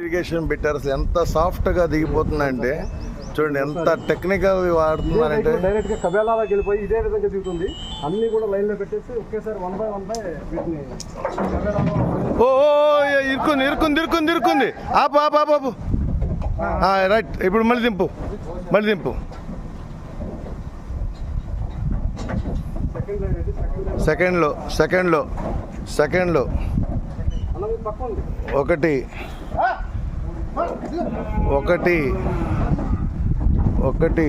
Irrigation పెట్టారు. అసలు ఎంత సాఫ్ట్గా దిగిపోతుందంటే చూడండి, ఎంత టెక్నికల్ వాడుతున్నారంటే. డైరెక్ట్ గా కబేలాలోకి వెళ్ళిపోయి ఇదే విధంగా దిగుతుంది. అన్ని కూడా లైన్ లో పెట్టేసి ఒకేసారి 1 by 1 వీటిని ఓ ఇరుకుంది ఇరుకుంది ఇరుకుంది ఇరుకుంది. ఆపు ఆపు ఆపు ఆపు. రైట్, ఇప్పుడు మళ్ళీ దింపు, మళ్ళీ దింపు. సెకండ్లో సెకండ్లో సెకండ్లో ఒకటి ఒకటి ఒకటి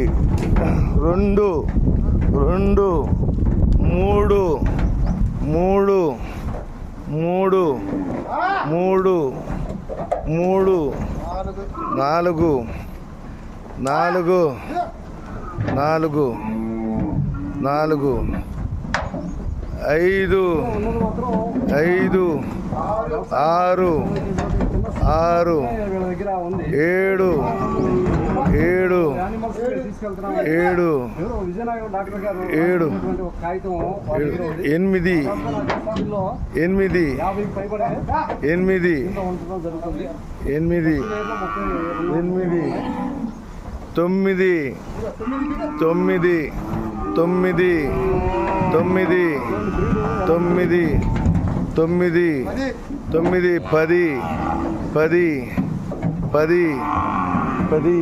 రెండు రెండు మూడు మూడు మూడు మూడు మూడు నాలుగు నాలుగు నాలుగు నాలుగు ఐదు ఐదు ఆరు ఆరు ఏడు ఏడు ఏడు ఏడు ఎనిమిది ఎనిమిది ఎనిమిది ఎనిమిది ఎనిమిది తొమ్మిది తొమ్మిది తొమ్మిది తొమ్మిది తొమ్మిది తొమ్మిది తొమ్మిది పది పది పది పది